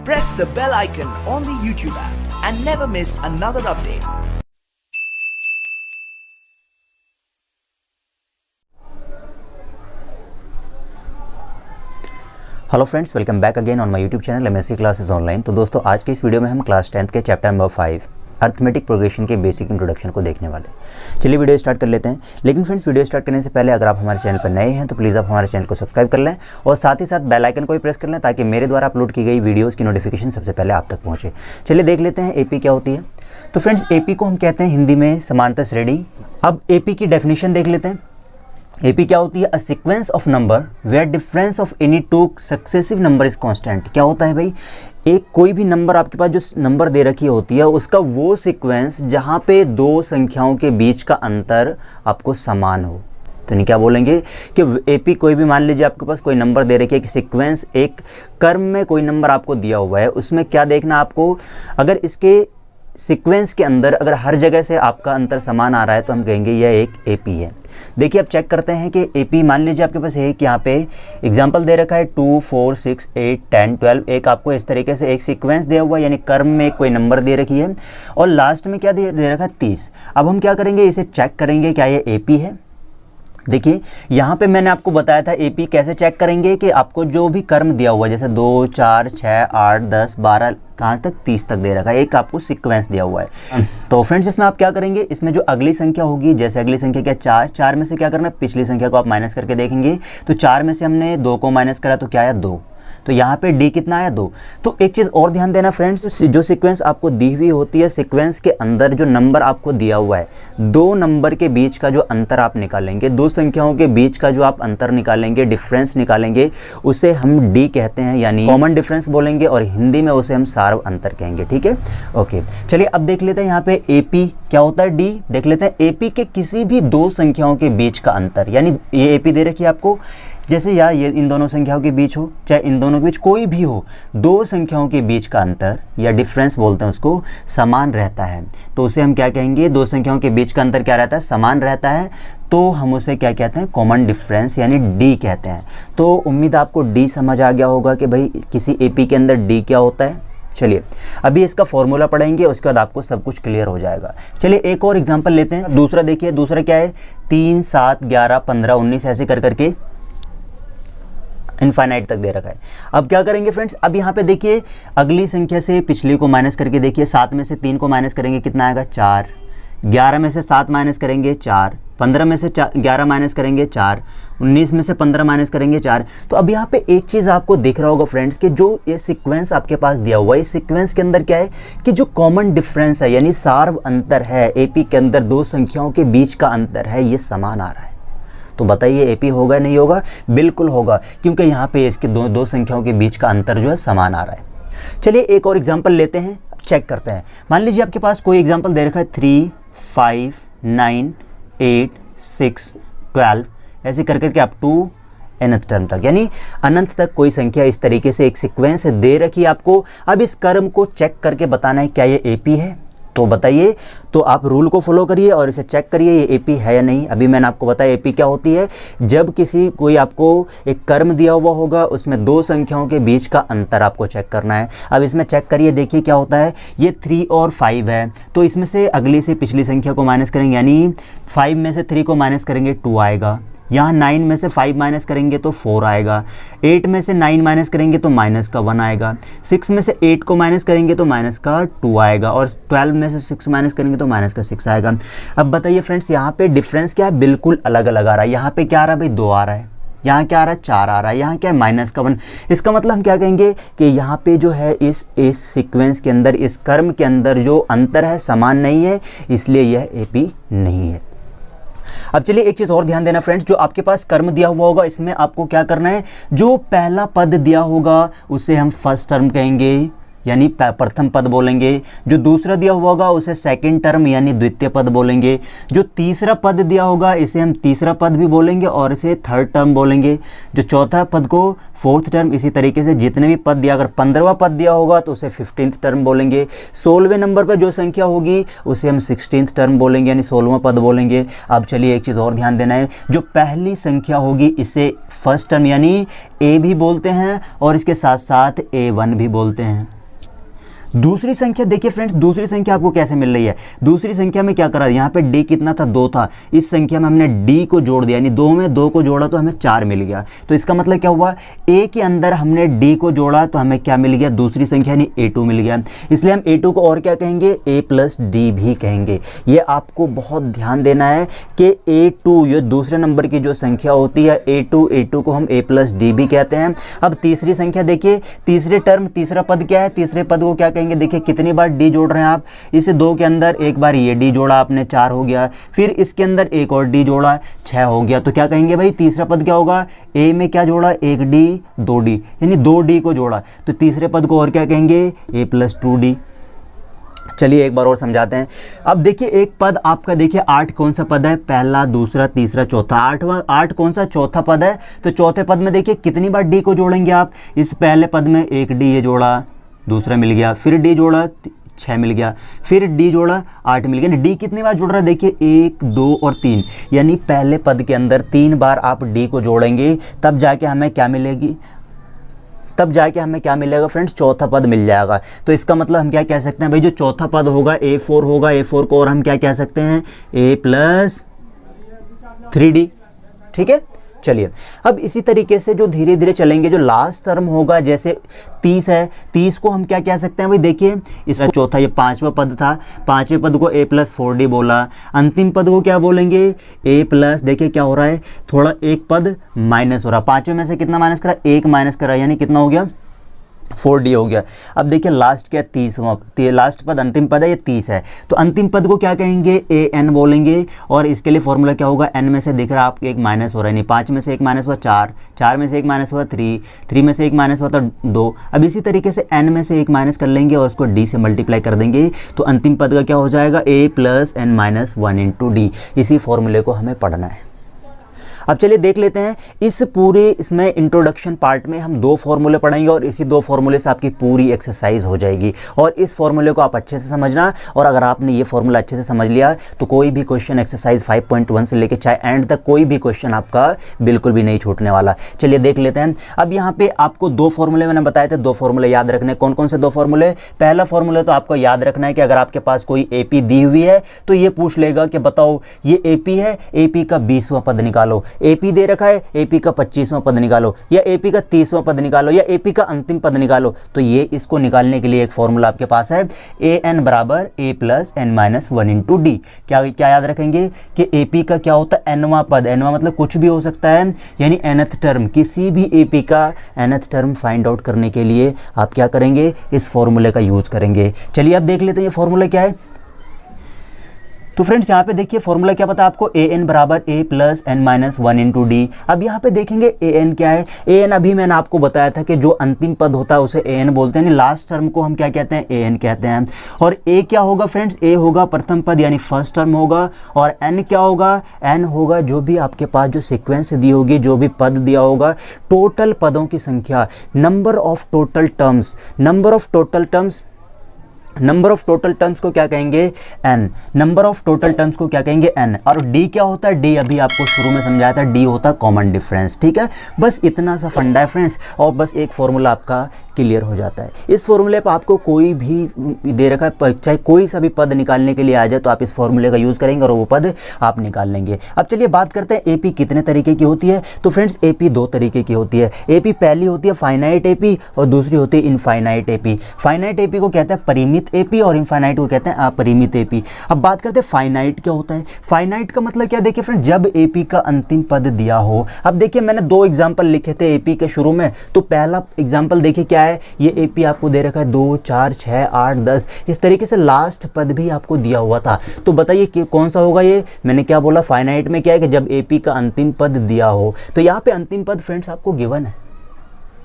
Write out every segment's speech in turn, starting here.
press the bell icon on the YouTube app and never miss another update. Hello friends, welcome back again on my YouTube channel MSc classes online. तो दोस्तों, आज के इस video में हम class 10th के chapter number 5 arithmetic progression के basic introduction को देखने वाले हैं। चलिए वीडियो स्टार्ट कर लेते हैं। लेकिन फ्रेंड्स, वीडियो स्टार्ट करने से पहले अगर आप हमारे चैनल पर नए हैं तो प्लीज़ आप हमारे चैनल को सब्सक्राइब कर लें और साथ ही साथ बेल आइकन को भी प्रेस कर लें ताकि मेरे द्वारा अपलोड की गई वीडियोज़ की नोटिफिकेशन सबसे पहले आप तक पहुँचे। चलिए देख लेते हैं एपी क्या होती है। तो फ्रेंड्स, एपी को हम कहते हैं हिंदी में समांतर श्रेणी। अब एपी की डेफिनेशन देख लेते हैं। एपी क्या होती है? A sequence of number where difference of any two successive number is constant. क्या होता है भाई? एक कोई भी नंबर आपके पास जो नंबर दे रखी होती है उसका वो सीक्वेंस जहाँ पे दो संख्याओं के बीच का अंतर आपको समान हो। तो नहीं क्या बोलेंगे कि एपी कोई भी, मान लीजिए आपके पास कोई नंबर दे रखी है कि सीक्वेंस एक क्रम में कोई नंबर आपको दिया हुआ है, उसमें क्या देखना आपको, अगर इसके सीक्वेंस के अंदर अगर हर जगह से आपका अंतर समान आ रहा है तो हम कहेंगे यह एक एपी है। देखिए अब चेक करते हैं कि एपी, मान लीजिए आपके पास एक यहाँ पे एग्जांपल दे रखा है 2, 4, 6, 8, 10, 12। एक आपको इस तरीके से एक सीक्वेंस दिया हुआ है, यानी क्रम में कोई नंबर दे रखी है और लास्ट में क्या दे रखा है 30। अब हम क्या करेंगे, इसे चेक करेंगे क्या ये एपी है। देखिए यहाँ पे मैंने आपको बताया था एपी कैसे चेक करेंगे कि आपको जो भी क्रम दिया हुआ है, जैसे 2, 4, 6, 8, 10, 12, कहाँ तक 30 तक दे रखा है, एक आपको सीक्वेंस दिया हुआ है। तो फ्रेंड्स, इसमें आप क्या करेंगे, इसमें जो अगली संख्या होगी, जैसे अगली संख्या क्या 4 में से क्या करना है, पिछली संख्या को आप माइनस करके देखेंगे। तो 4 में से हमने 2 को माइनस करा तो क्या आया 2। तो यहाँ पे डी कितना आया 2। तो एक चीज़ और ध्यान देना फ्रेंड्स, जो सीक्वेंस आपको दी हुई होती है, सीक्वेंस के अंदर जो नंबर आपको दिया हुआ है, दो नंबर के बीच का जो अंतर आप निकालेंगे, दो संख्याओं के बीच का जो आप अंतर निकालेंगे, डिफरेंस निकालेंगे, उसे हम डी कहते हैं, यानी कॉमन डिफरेंस बोलेंगे और हिंदी में उसे हम सार्व अंतर कहेंगे। ठीक है, ओके। चलिए अब देख लेते हैं यहाँ पे एपी क्या होता है, डी देख लेते हैं। एपी के किसी भी दो संख्याओं के बीच का अंतर, यानी ये एपी दे रखी है आपको, जैसे या ये इन दोनों संख्याओं के बीच हो, चाहे इन दोनों के बीच कोई भी हो, दो संख्याओं के बीच का अंतर या डिफरेंस बोलते हैं उसको, समान रहता है। तो उसे हम क्या कहेंगे, दो संख्याओं के बीच का अंतर क्या रहता है, समान रहता है, तो हम उसे क्या कहते हैं, कॉमन डिफरेंस यानी डी कहते हैं। तो उम्मीद आपको डी समझ आ गया होगा कि भाई किसी एपी के अंदर डी क्या होता है। चलिए अभी इसका फॉर्मूला पढ़ेंगे, उसके बाद आपको सब कुछ क्लियर हो जाएगा। चलिए एक और एग्जांपल लेते हैं। दूसरा देखिए, दूसरा क्या है, 3, 7, 11, 15, 19 ऐसे कर करके इनफाइनाइट तक दे रखा है। अब क्या करेंगे फ्रेंड्स, अब यहाँ पे देखिए अगली संख्या से पिछली को माइनस करके देखिए। 7 में से 3 को माइनस करेंगे कितना आएगा 4। 11 में से 7 माइनस करेंगे 4। 15 में से 11 माइनस करेंगे 4। 19 में से 15 माइनस करेंगे 4। तो अब यहाँ पे एक चीज़ आपको दिख रहा होगा फ्रेंड्स कि जो ये सीक्वेंस आपके पास दिया हुआ है, इस सीक्वेंस के अंदर क्या है कि जो कॉमन डिफरेंस है यानी सार्व अंतर है, एपी के अंदर दो संख्याओं के बीच का अंतर है, ये समान आ रहा है। तो बताइए एपी होगा नहीं होगा? बिल्कुल होगा, क्योंकि यहाँ पे इसके दो संख्याओं के बीच का अंतर जो है समान आ रहा है। चलिए एक और एग्जांपल लेते हैं, चेक करते हैं। मान लीजिए आपके पास कोई एग्जांपल दे रखा है 3, 5, 9, 8, 6, 12 ऐसे कर करके अप टू nth टर्म तक, यानी अनंत तक कोई संख्या इस तरीके से एक सीक्वेंस दे रखी है आपको। अब इस क्रम को चेक करके बताना है क्या ये एपी है। तो बताइए, तो आप रूल को फॉलो करिए और इसे चेक करिए ये एपी है या नहीं। अभी मैंने आपको बताया एपी क्या होती है, जब कोई आपको एक क्रम दिया हुआ होगा, उसमें दो संख्याओं के बीच का अंतर आपको चेक करना है। अब इसमें चेक करिए, देखिए क्या होता है, ये 3 और 5 है, तो इसमें से अगली से पिछली संख्या को माइनस करेंगे, यानी 5 में से 3 को माइनस करेंगे 2 आएगा। यहाँ 9 में से 5 माइनस करेंगे तो 4 आएगा। 8 में से 9 माइनस करेंगे तो माइनस का 1 आएगा। 6 में से 8 को माइनस करेंगे तो माइनस का 2 आएगा और 12 में से 6 माइनस करेंगे तो माइनस का 6 आएगा। अब बताइए फ्रेंड्स, यहाँ पे डिफरेंस क्या है, बिल्कुल अलग अलग आ रहा है। यहाँ पे क्या आ रहा है भाई, 2 आ रहा है, यहाँ क्या आ रहा है 4 आ रहा है, यहाँ क्या है माइनस का 1। इसका मतलब हम क्या कहेंगे कि यहाँ पे जो है इस सीक्वेंस के अंदर, इस क्रम के अंदर जो अंतर है समान नहीं है, इसलिए यह एपी नहीं है। अब चलिए एक चीज़ और ध्यान देना फ्रेंड्स, जो आपके पास कर्म दिया हुआ होगा इसमें आपको क्या करना है, जो पहला पद दिया होगा उसे हम फर्स्ट टर्म कहेंगे, यानी प्रथम पद बोलेंगे। जो दूसरा दिया हुआ होगा उसे सेकंड टर्म यानी द्वितीय पद बोलेंगे। जो तीसरा पद दिया होगा इसे हम तीसरा पद भी बोलेंगे और इसे थर्ड टर्म बोलेंगे। जो चौथा पद को फोर्थ टर्म, इसी तरीके से जितने भी पद दिया, अगर 15वां पद दिया होगा तो उसे 15th टर्म बोलेंगे। 16वें नंबर पर जो संख्या होगी उसे हम 16th टर्म बोलेंगे, यानी 16वां पद बोलेंगे। अब चलिए एक चीज़ और ध्यान देना है, जो पहली संख्या होगी इसे फर्स्ट टर्म यानी ए भी बोलते हैं और इसके साथ साथ A1 भी बोलते हैं। दूसरी संख्या देखिए फ्रेंड्स, दूसरी संख्या आपको कैसे मिल रही है। दूसरी संख्या में क्या करा, यहाँ पे d कितना था 2 था, इस संख्या में हमने d को जोड़ दिया, यानी 2 में 2 को जोड़ा तो हमें 4 मिल गया। तो इसका मतलब क्या हुआ, a के अंदर हमने d को जोड़ा तो हमें क्या मिल गया, दूसरी संख्या यानी a2 मिल गया। इसलिए हम a2 को और क्या कहेंगे, a प्लस d भी कहेंगे। ये आपको बहुत ध्यान देना है कि a2 ये दूसरे नंबर की जो संख्या होती है a2 को हम a प्लस d भी कहते हैं। अब तीसरी संख्या देखिए, तीसरे टर्म तीसरा पद क्या है, तीसरे पद को क्या कहेंगे, देखिए कितनी बार d जोड़ रहे हैं आप, इस 2 के अंदर एक बार ये d जोड़ा आपने 4 हो गया, फिर इसके अंदर एक और d जोड़ा 6 हो गया। तो क्या कहेंगे भाई, तीसरा पद क्या होगा, a में क्या जोड़ा, 1d 2d, यानी 2d को जोड़ा, तो तीसरे पद को और क्या कहेंगे, a प्लस 2d। चलिए एक बार और समझाते हैं। अब देखिए एक पद आपका, देखिए 8 कौन सा पद है, पहला दूसरा तीसरा चौथा, 8 कौन सा, चौथा पद है। तो चौथे पद में देखिए कितनी बार d को जोड़ेंगे आप, इस पहले पद में 1d ये जोड़ा, दूसरा मिल गया, फिर d जोड़ा 6 मिल गया, फिर d जोड़ा 8 मिल गया। d कितनी बार जुड़ रहा है, देखिए 1 2 और 3, यानी पहले पद के अंदर 3 बार आप d को जोड़ेंगे, तब जाके हमें क्या मिलेगी, तब जाके हमें क्या मिलेगा फ्रेंड्स, चौथा पद मिल जाएगा। तो इसका मतलब हम क्या कह सकते हैं भाई, जो चौथा पद होगा a4 होगा, a4 को और हम क्या कह सकते हैं, a प्लस 3d। ठीक है, चलिए अब इसी तरीके से जो धीरे धीरे चलेंगे, जो लास्ट टर्म होगा, जैसे 30 है, 30 को हम क्या कह सकते हैं भाई, देखिए इसका चौथा, ये 5वां पद था, 5वें पद को a प्लस 4d बोला, अंतिम पद को क्या बोलेंगे, a प्लस, देखिए क्या हो रहा है, थोड़ा एक पद माइनस हो रहा, 5वें में से कितना माइनस करा, 1 माइनस करा, यानी कितना हो गया, 4d हो गया। अब देखिए लास्ट क्या, 30वां, लास्ट पद अंतिम पद है, ये 30 है, तो अंतिम पद को क्या कहेंगे, an बोलेंगे, और इसके लिए फॉर्मूला क्या होगा, n में से दिख रहा है आपको एक माइनस हो रहा है, नहीं 5 में से एक माइनस हुआ 4, 4 में से एक माइनस हुआ 3, 3 में से एक माइनस हुआ तो 2। अब इसी तरीके से n में से एक माइनस कर लेंगे और उसको d से मल्टीप्लाई कर देंगे, तो अंतिम पद का क्या हो जाएगा, a plus n minus 1 into d। इसी फॉर्मूले को हमें पढ़ना है। अब चलिए देख लेते हैं, इस पूरे इसमें इंट्रोडक्शन पार्ट में हम 2 फॉर्मूले पढ़ेंगे और इसी 2 फॉर्मूले से आपकी पूरी एक्सरसाइज हो जाएगी। और इस फॉर्मूले को आप अच्छे से समझना, और अगर आपने ये फॉर्मूला अच्छे से समझ लिया तो कोई भी क्वेश्चन एक्सरसाइज 5.1 से लेकर चाहे एंड तक कोई भी क्वेश्चन आपका बिल्कुल भी नहीं छूटने वाला। चलिए देख लेते हैं। अब यहाँ पे आपको 2 फॉर्मूले मैंने बताए थे, 2 फॉर्मूले याद रखने। कौन कौन से 2 फॉर्मूले? पहला फॉर्मूला तो आपको याद रखना है कि अगर आपके पास कोई AP दी हुई है तो ये पूछ लेगा कि बताओ ये AP है, AP का 20वां पद निकालो। AP दे रखा है, AP का 25वां पद निकालो, या AP का 30वां पद निकालो, या AP का अंतिम पद निकालो। तो ये इसको निकालने के लिए एक फॉर्मूला आपके पास है, AN बराबर A plus n minus 1 into D. क्या याद रखेंगे कि AP का क्या होता है, nवां पद। nवां मतलब कुछ भी हो सकता है, यानी nth टर्म। किसी भी AP का nth टर्म फाइंड आउट करने के लिए आप क्या करेंगे, इस फॉर्मूले का यूज करेंगे। चलिए अब देख लेते हैं ये फॉर्मूला क्या है। तो फ्रेंड्स यहाँ पे देखिए फॉर्मूला क्या पता आपको, AN बराबर A plus n minus 1 into D. अब यहाँ पे देखेंगे AN क्या है। AN अभी मैंने आपको बताया था कि जो अंतिम पद होता है उसे AN बोलते हैं, लास्ट टर्म को हम क्या कहते हैं, AN कहते हैं। और A क्या होगा फ्रेंड्स, A होगा प्रथम पद यानी फर्स्ट टर्म होगा, और N क्या होगा, N होगा जो भी आपके पास जो सीक्वेंस दी होगी, जो भी पद दिया होगा, टोटल पदों की संख्या, number of total terms. Number of total terms, number of total terms को क्या कहेंगे, n। Number of total terms को क्या कहेंगे, n। और d क्या होता है, d अभी आपको शुरू में समझाया था, d होता है कॉमन डिफरेंस। ठीक है, बस इतना सा फंडा है फ्रेंड्स, और बस एक फॉर्मूला आपका क्लियर हो जाता है। इस फॉर्मूले पर आपको कोई भी दे रखा है, चाहे कोई सा भी पद निकालने के लिए आ जाए तो आप इस फॉर्मूले का यूज़ करेंगे और वो पद आप निकाल लेंगे। अब चलिए बात करते हैं AP कितने तरीके की होती है। तो फ्रेंड्स AP 2 तरीके की होती है। AP पहली होती है फाइनाइट AP और दूसरी होती है इनफाइनाइट AP। फाइनाइट AP को कहते हैं परिमित AP और इनफाइनाइट को कहते हैं अपरिमित AP। अब बात करते हैं फाइनाइट क्या होता है। फाइनाइट का मतलब क्या, देखिए फ्रेंड, जब AP का अंतिम पद दिया हो। अब देखिए मैंने 2 एग्जाम्पल लिखे थे AP के शुरू में, तो पहला एग्जाम्पल देखिए क्या है, ये AP आपको दे रखा है 2 4 6 8 10, इस तरीके से लास्ट पद भी आपको दिया हुआ था। तो बताइए कि कौन सा होगा ये। मैंने क्या बोला, फाइनाइट में क्या है कि जब AP का अंतिम पद दिया हो। तो यहाँ पे अंतिम पद फ्रेंड्स आपको गिवन है,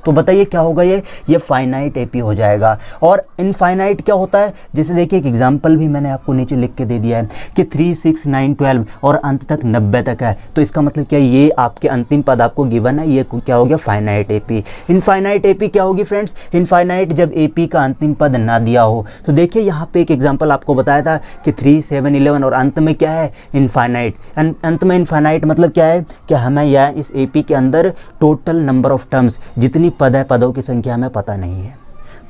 तो बताइए क्या होगा ये फाइनाइट AP हो जाएगा। और इनफाइनाइट क्या होता है, जैसे देखिए एक एग्जांपल भी मैंने आपको नीचे लिख के दे दिया है कि 3 6 9 12 और अंत तक 90 तक है। तो इसका मतलब क्या, ये आपके अंतिम पद आपको गिवन है, ये क्या हो गया, फाइनाइट AP। इनफाइनाइट AP क्या होगी फ्रेंड्स, इनफाइनाइट जब AP का अंतिम पद ना दिया हो। तो देखिए यहाँ पे एक एग्जाम्पल आपको बताया था कि 3 7 11 और अंत में क्या है, इनफाइनाइट। अंत में इनफाइनाइट मतलब क्या है कि हमें यह इस AP के अंदर टोटल नंबर ऑफ टर्म्स, जितनी पद है, पदों की संख्या हमें पता नहीं है।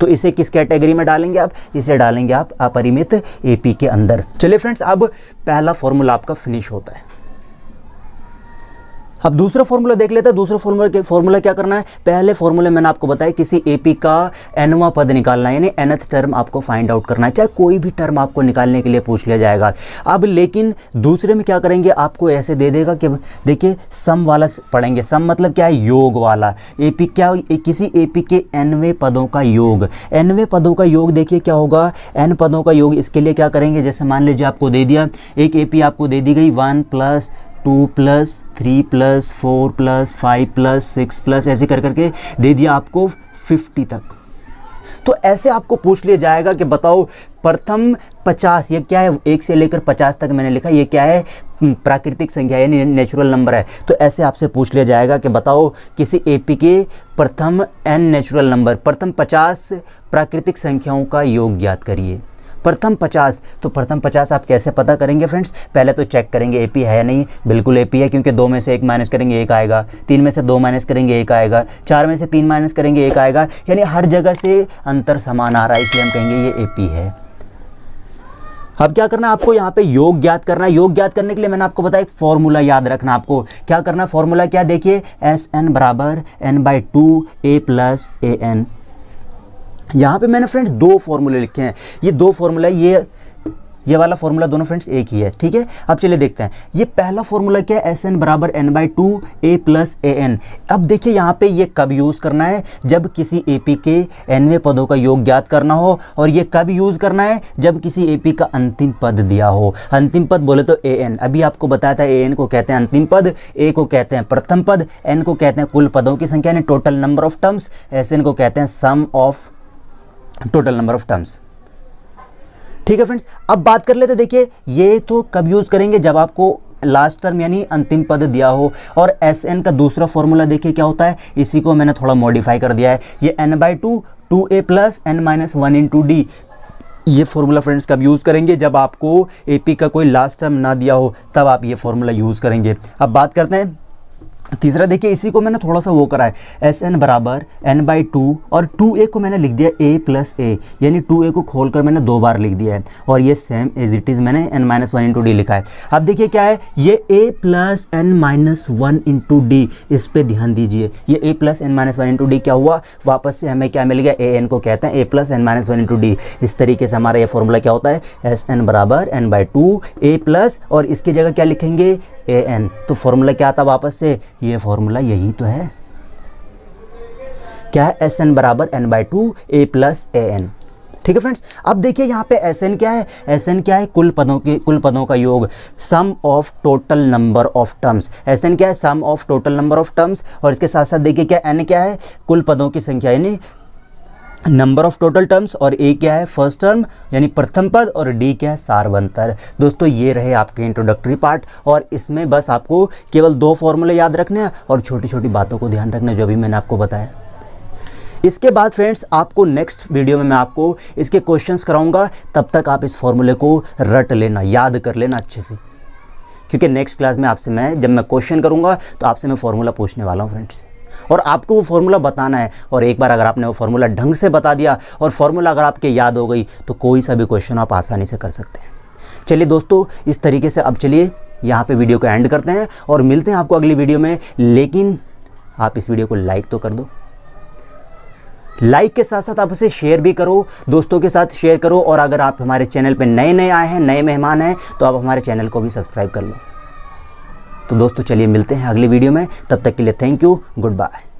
तो इसे किस कैटेगरी में डालेंगे आप? इसे डालेंगे आप अपरिमित एपी के अंदर। चलिए फ्रेंड्स, अब पहला फॉर्मूला आपका फिनिश होता है। अब दूसरा फॉर्मूला देख लेते हैं। दूसरा फॉर्मूला क्या करना है? पहले फॉर्मूले मैंने आपको बताया किसी एपी का nवां पद निकालना है, यानी nth टर्म आपको फाइंड आउट करना है। चाहे कोई भी टर्म आपको निकालने के लिए पूछ लिया जाएगा। अब लेकिन दूसरे में क्या करेंगे, आपको ऐसे दे देगा कि देखिए सम वाला पढ़ेंगे। सम मतलब क्या है? योग वाला। एपी क्या? किसी एपी के nवें पदों का योग। nवें पदों का योग देखिए क्या होगा? n पदों का योग। इसके लिए क्या करेंगे, जैसे मान लीजिए आपको दे दिया एक एपी आपको दे दी गई 1 + 2 + 3 + 4 + 5 + 6 + ऐसे कर करके दे दिया आपको 50 तक। तो ऐसे आपको पूछ लिया जाएगा कि बताओ प्रथम 50, ये क्या है? 1 से लेकर 50 तक मैंने लिखा, ये क्या है? प्राकृतिक संख्या यानी नेचुरल नंबर है। तो ऐसे आपसे पूछ लिया जाएगा कि बताओ किसी एपी के प्रथम n नेचुरल नंबर, प्रथम 50 प्राकृतिक संख्याओं का योग ज्ञात करिए। प्रथम 50, तो प्रथम 50 आप कैसे पता करेंगे फ्रेंड्स? पहले तो चेक करेंगे एपी है या नहीं। बिल्कुल एपी है, क्योंकि 2 में से 1 माइनस करेंगे 1 आएगा, 3 में से 2 माइनस करेंगे 1 आएगा, 4 में से 3 माइनस करेंगे 1 आएगा, यानी हर जगह से अंतर समान आ रहा है, इसलिए हम कहेंगे ये एपी है। अब क्या करना है आपको? यहाँ पे योग ज्ञात करना है। योग ज्ञात करने के लिए मैंने आपको बताया एक फॉर्मूला याद रखना। आपको क्या करना है? फॉर्मूला क्या? देखिए Sn = n/2 a + an। यहाँ पे मैंने फ्रेंड्स 2 फॉर्मूले लिखे हैं। ये 2 फॉर्मूला, ये वाला फॉर्मूला दोनों फ्रेंड्स एक ही है, ठीक है। अब चलिए देखते हैं। ये पहला फॉर्मूला क्या है? Sn = n/2 a + an। अब देखिए यहाँ पे ये कब यूज़ करना है? जब किसी एपी के nवें पदों का योग ज्ञात करना हो। और ये कब यूज़ करना है? जब किसी एपी का अंतिम पद दिया हो। अंतिम पद बोले तो an। अभी आपको बताया था an को कहते हैं अंतिम पद, a को कहते हैं प्रथम पद, n को कहते हैं कुल पदों की संख्या यानी total number of terms, Sn को कहते हैं sum of total number of terms. ठीक है फ्रेंड्स, अब बात कर लेते। देखिए ये तो कब यूज़ करेंगे? जब आपको लास्ट टर्म यानी अंतिम पद दिया हो। और Sn का दूसरा फॉर्मूला देखिए क्या होता है? इसी को मैंने थोड़ा मॉडिफाई कर दिया है। ये n/2 2a + n-1 × d। ये फॉर्मूला फ्रेंड्स कब यूज़ करेंगे? जब आपको एपी का कोई लास्ट टर्म ना दिया हो, तब आप ये फॉर्मूला यूज़ करेंगे। अब बात करते हैं तीसरा। देखिए इसी को मैंने थोड़ा सा वो करा है। Sn = n/2 और 2a को मैंने लिख दिया a + a, यानी 2a को खोलकर मैंने 2 बार लिख दिया है। और ये सेम एज इट इज़ मैंने n-1 × d लिखा है। अब देखिए क्या है? ये a + n-1 × d, इस पे ध्यान दीजिए। ये a + n-1 × d क्या हुआ? वापस से हमें क्या मिल गया? an को कहते हैं a + n-1 × d। इस तरीके से हमारा ये फॉर्मूला क्या होता है? Sn = n/2 a + और इसकी जगह क्या लिखेंगे? an। तो फॉर्मूला क्या आता वापस से? ये फॉर्मूला यही तो है। क्या है? Sn = n/2 a + an। ठीक है फ्रेंड्स, अब देखिए यहाँ पे Sn क्या है? Sn क्या है? कुल पदों का योग, sum of total number of terms. Sn क्या है? Sum of total number of terms. और इसके साथ साथ देखिए क्या n क्या है? कुल पदों की संख्या यानी नंबर ऑफ टोटल टर्म्स। और a क्या है? फर्स्ट टर्म यानी प्रथम पद। और d क्या है? सारवंतर। दोस्तों ये रहे आपके इंट्रोडक्टरी पार्ट, और इसमें बस आपको केवल 2 फॉर्मूले याद रखने हैं और छोटी छोटी बातों को ध्यान रखना जो भी मैंने आपको बताया। इसके बाद फ्रेंड्स आपको नेक्स्ट वीडियो में मैं आपको इसके क्वेश्चंस कराऊंगा। तब तक आप इस फॉर्मूले को रट लेना, याद कर लेना अच्छे से, क्योंकि नेक्स्ट क्लास में आपसे जब मैं क्वेश्चन करूंगा तो आपसे मैं फॉर्मूला पूछने वाला हूँ फ्रेंड्स, और आपको वो फार्मूला बताना है। और एक बार अगर आपने वो फार्मूला ढंग से बता दिया और फार्मूला अगर आपके याद हो गई तो कोई सा भी क्वेश्चन आप आसानी से कर सकते हैं। चलिए दोस्तों, इस तरीके से अब चलिए यहाँ पे वीडियो को एंड करते हैं और मिलते हैं आपको अगली वीडियो में। लेकिन आप इस वीडियो को लाइक तो कर दो। लाइक के साथ साथ आप उसे शेयर भी करो, दोस्तों के साथ शेयर करो। और अगर आप हमारे चैनल पर नए आए हैं, नए मेहमान हैं, तो आप हमारे चैनल को भी सब्सक्राइब कर लो। तो दोस्तों चलिए मिलते हैं अगली वीडियो में, तब तक के लिए थैंक यू, गुड बाय।